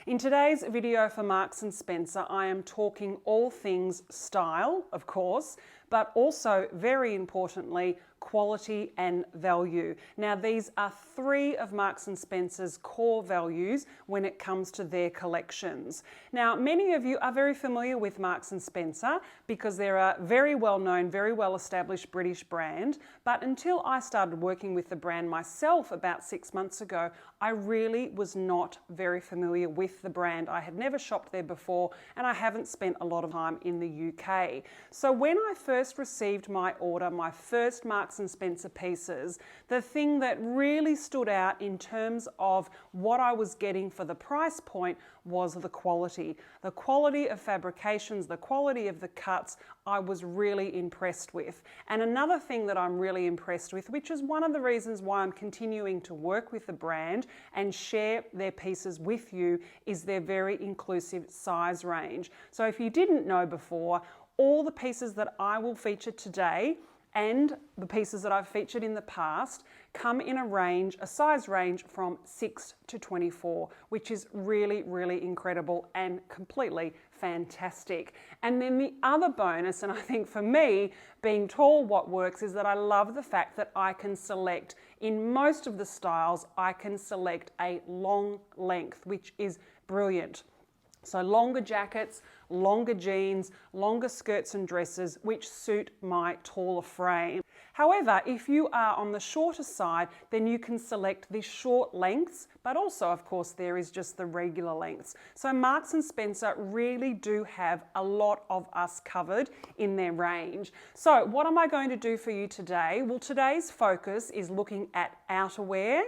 In today's video for Marks & Spencer, I am talking all things style, of course, but also, very importantly, quality and value. Now, these are three of Marks & Spencer's core values when it comes to their collections. Now, many of you are very familiar with Marks & Spencer because they're a very well-known, very well-established British brand, but until I started working with the brand myself about 6 months ago, I really was not very familiar with the brand. I had never shopped there before, and I haven't spent a lot of time in the UK. So when I first received my order, my first Marks & Spencer pieces, the thing that really stood out in terms of what I was getting for the price point was the quality. The quality of fabrications, the quality of the cuts, I was really impressed with. And another thing that I'm really impressed with, which is one of the reasons why I'm continuing to work with the brand and share their pieces with you, is their very inclusive size range. So if you didn't know before, all the pieces that I will feature today and the pieces that I've featured in the past come in a size range from 6 to 24, which is really, really incredible and completely fantastic. And then the other bonus, and I think for me, being tall, what works is that I love the fact that I can select, in most of the styles, I can select a long length, which is brilliant. So longer jackets, longer jeans, longer skirts and dresses, which suit my taller frame. However, if you are on the shorter side, then you can select the short lengths, but also, of course, there is just the regular lengths. So Marks & Spencer really do have a lot of us covered in their range. So what am I going to do for you today? Well, today's focus is looking at outerwear,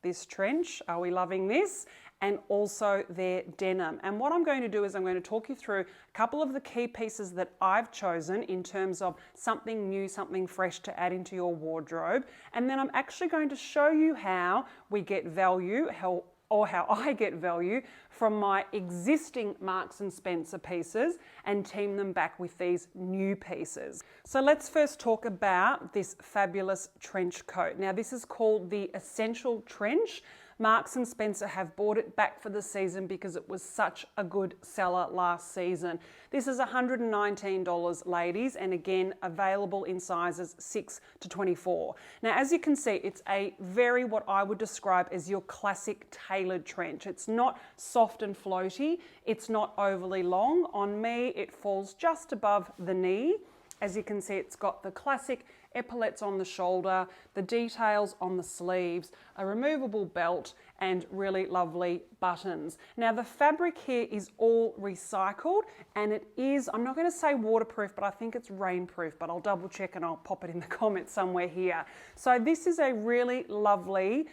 this trench, are we loving this? And also their denim. And what I'm going to do is I'm going to talk you through a couple of the key pieces that I've chosen in terms of something new, something fresh to add into your wardrobe. And then I'm actually going to show you how we get value, how I get value from my existing Marks & Spencer pieces and team them back with these new pieces. So let's first talk about this fabulous trench coat. Now this is called the Essential Trench. Marks & Spencer have brought it back for the season because it was such a good seller last season. This is $119, ladies, and again, available in sizes 6 to 24. Now, as you can see, it's a very, what I would describe as your classic tailored trench. It's not soft and floaty. It's not overly long. On me, it falls just above the knee. As you can see, it's got the classic epaulettes on the shoulder, the details on the sleeves, a removable belt, and really lovely buttons. Now the fabric here is all recycled, and it is, I'm not going to say waterproof, but I think it's rainproof, but I'll double check and I'll pop it in the comments somewhere here. So this is a really lovely,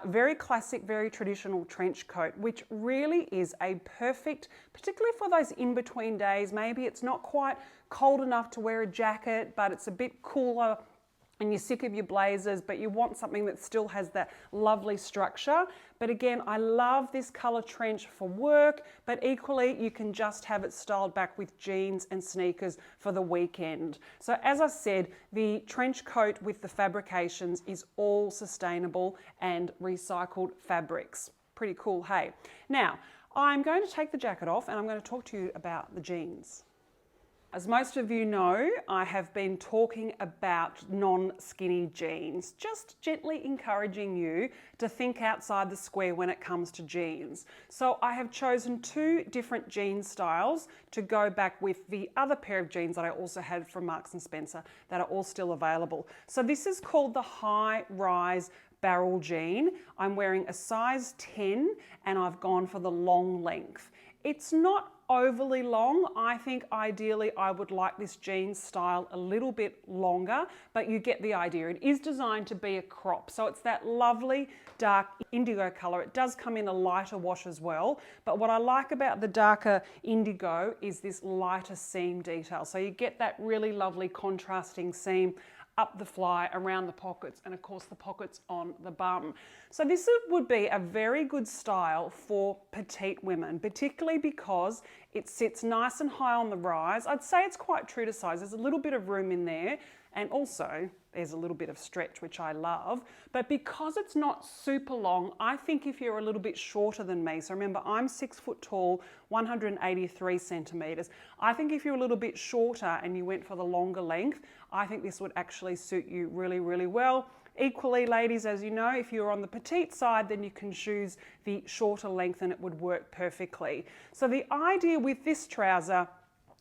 very classic, very traditional trench coat, which really is a perfect, particularly for those in-between days. Maybe it's not quite cold enough to wear a jacket, but it's a bit cooler and you're sick of your blazers, but you want something that still has that lovely structure. But again, I love this color trench for work, but equally you can just have it styled back with jeans and sneakers for the weekend. So as I said, the trench coat with the fabrications is all sustainable and recycled fabrics. Pretty cool, hey? Now, I'm going to take the jacket off and I'm going to talk to you about the jeans. As most of you know, I have been talking about non-skinny jeans, just gently encouraging you to think outside the square when it comes to jeans. So I have chosen two different jean styles to go back with the other pair of jeans that I also had from Marks & Spencer that are all still available. So this is called the High Rise Barrel Jean. I'm wearing a size 10 and I've gone for the long length. It's not overly long. I think ideally I would like this jean style a little bit longer, but you get the idea. It is designed to be a crop, so it's that lovely dark indigo color. It does come in a lighter wash as well, but what I like about the darker indigo is this lighter seam detail. So you get that really lovely contrasting seam up the fly, around the pockets, and of course the pockets on the bum. So this would be a very good style for petite women, particularly because it sits nice and high on the rise. I'd say it's quite true to size. There's a little bit of room in there. and also there's a little bit of stretch, which I love. But because it's not super long, I think if you're a little bit shorter than me, so remember I'm 6 foot tall, 183 centimeters. I think if you're a little bit shorter and you went for the longer length, I think this would actually suit you really, really well. Equally, ladies, as you know, if you're on the petite side, then you can choose the shorter length and it would work perfectly. So the idea with this trouser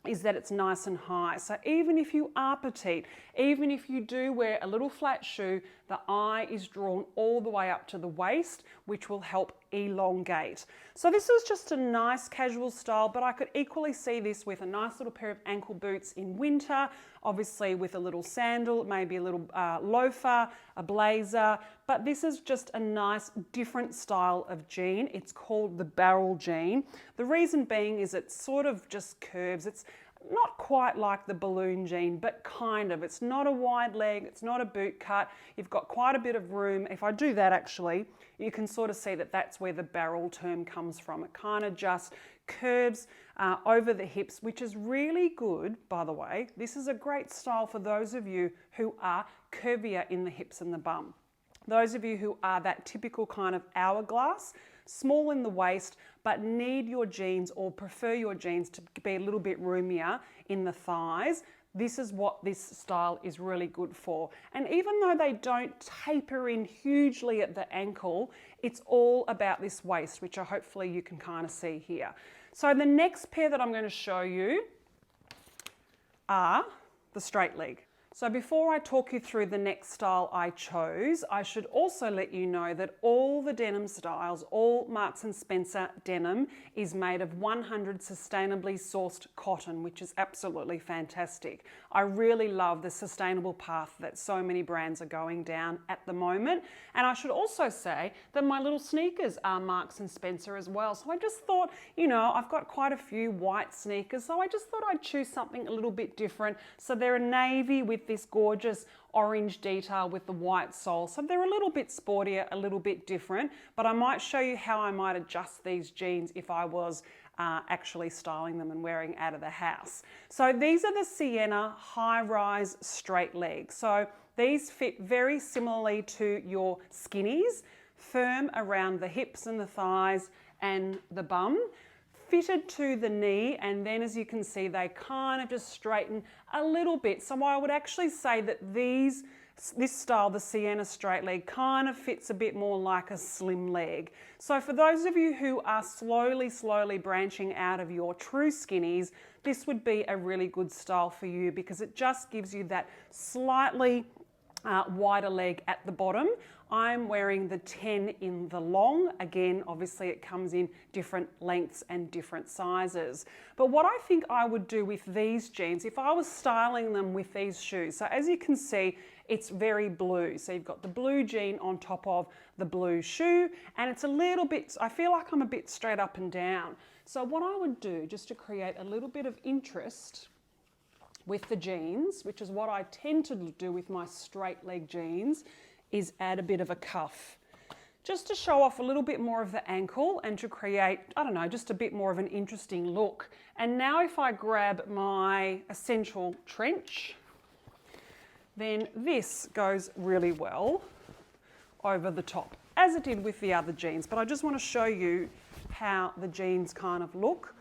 is that it's nice and high. So even if you are petite, even if you do wear a little flat shoe, the eye is drawn all the way up to the waist, which will help elongate. So this is just a nice casual style, but I could equally see this with a nice little pair of ankle boots in winter, obviously with a little sandal, maybe a little loafer, a blazer, but this is just a nice different style of jean. It's called the barrel jean. The reason being is it sort of just curves. It's not quite like the balloon jean, but kind of. It's not a wide leg, it's not a boot cut. You've got quite a bit of room. If I do that actually, you can sort of see that that's where the barrel term comes from. It kind of just curves over the hips, which is really good, by the way. This is a great style for those of you who are curvier in the hips and the bum. Those of you who are that typical kind of hourglass, small in the waist, but need your jeans or prefer your jeans to be a little bit roomier in the thighs, this is what this style is really good for. And even though they don't taper in hugely at the ankle, it's all about this waist, which hopefully you can kind of see here. So the next pair that I'm going to show you are the straight leg. So before I talk you through the next style I chose, I should also let you know that all the denim styles, all Marks & Spencer denim is made of 100 sustainably sourced cotton, which is absolutely fantastic. I really love the sustainable path that so many brands are going down at the moment. And I should also say that my little sneakers are Marks & Spencer as well. So I just thought, you know, I've got quite a few white sneakers, so I just thought I'd choose something a little bit different. So they're a navy with this gorgeous orange detail with the white sole. So they're a little bit sportier, a little bit different, but I might show you how I might adjust these jeans if I was actually styling them and wearing out of the house. So these are the Sienna high-rise straight leg. So these fit very similarly to your skinnies, firm around the hips and the thighs and the bum, fitted to the knee, and then as you can see they kind of just straighten a little bit. So I would actually say that this style, the Sienna straight leg, kind of fits a bit more like a slim leg. So for those of you who are slowly branching out of your true skinnies, this would be a really good style for you because it just gives you that slightly wider leg at the bottom. I'm wearing the 10 in the long. Again, obviously it comes in different lengths and different sizes. But what I think I would do with these jeans, if I was styling them with these shoes, so as you can see, it's very blue. So you've got the blue jean on top of the blue shoe, and it's a little bit, I feel like I'm a bit straight up and down. So what I would do, just to create a little bit of interest with the jeans, which is what I tend to do with my straight leg jeans, is add a bit of a cuff, just to show off a little bit more of the ankle and to create, I don't know, just a bit more of an interesting look. And now if I grab my essential trench, then this goes really well over the top, as it did with the other jeans. But I just want to show you how the jeans kind of look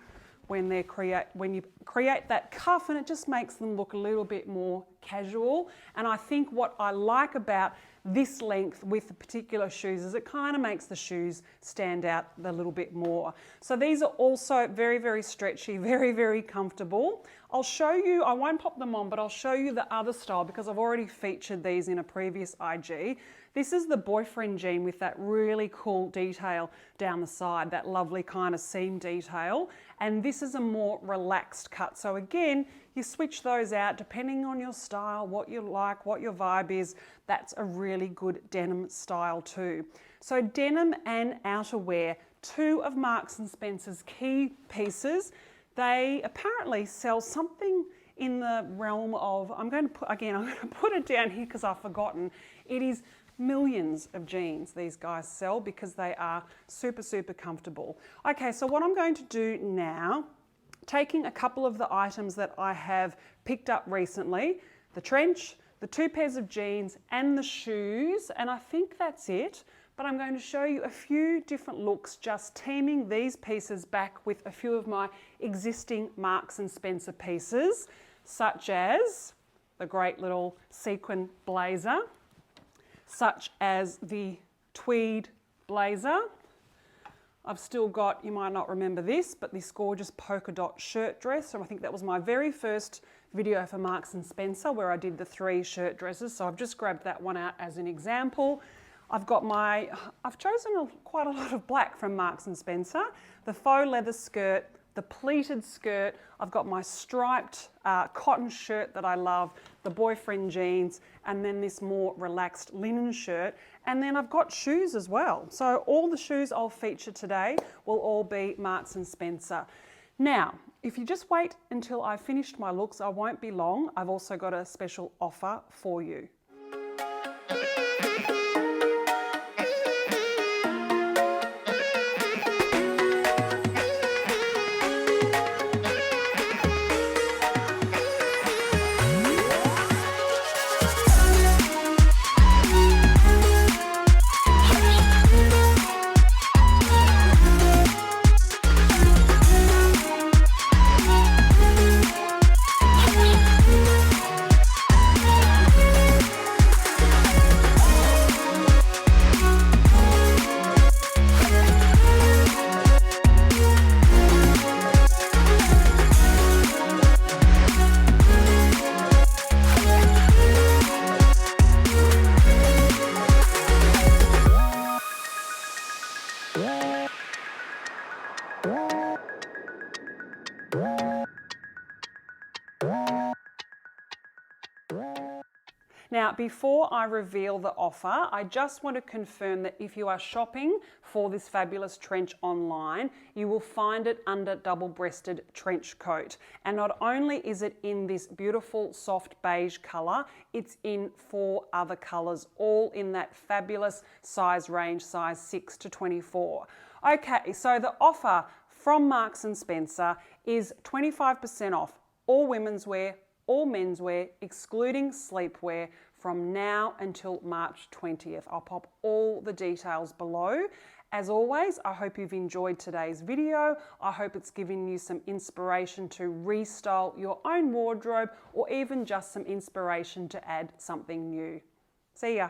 when you create that cuff, and it just makes them look a little bit more casual. And I think what I like about this length with the particular shoes is it kind of makes the shoes stand out a little bit more. So these are also very stretchy, very comfortable. I'll show you, I won't pop them on, but I'll show you the other style because I've already featured these in a previous IG. This is the boyfriend jean with that really cool detail down the side, that lovely kind of seam detail. And this is a more relaxed cut. So again, you switch those out depending on your style, what you like, what your vibe is. That's a really good denim style too. So denim and outerwear, two of Marks & Spencer's key pieces. They apparently sell something in the realm of, I'm going to put it down here because I've forgotten. It is millions of jeans these guys sell because they are super comfortable. Okay, so what I'm going to do now, taking a couple of the items that I have picked up recently, the trench, the 2 pairs of jeans and the shoes, and I think that's it. But I'm going to show you a few different looks, just teaming these pieces back with a few of my existing Marks and Spencer pieces, such as the great little sequin blazer, such as the tweed blazer. I've still got, you might not remember this, but this gorgeous polka dot shirt dress. So I think that was my very first video for Marks and Spencer where I did the 3 shirt dresses. So I've just grabbed that one out as an example. I've chosen quite a lot of black from Marks and Spencer. The faux leather skirt, the pleated skirt. I've got my striped cotton shirt that I love, the boyfriend jeans, and then this more relaxed linen shirt. And then I've got shoes as well. So all the shoes I'll feature today will all be Marks and Spencer. Now, if you just wait until I've finished my looks, I won't be long. I've also got a special offer for you. Now, before I reveal the offer, I just want to confirm that if you are shopping for this fabulous trench online, you will find it under double-breasted trench coat. And not only is it in this beautiful soft beige colour, it's in 4 other colours, all in that fabulous size range, size 6 to 24. Okay, so the offer from Marks and Spencer is 25% off all women's wear, all menswear, excluding sleepwear, from now until March 20th. I'll pop all the details below. As always, I hope you've enjoyed today's video. I hope it's given you some inspiration to restyle your own wardrobe, or even just some inspiration to add something new. See ya.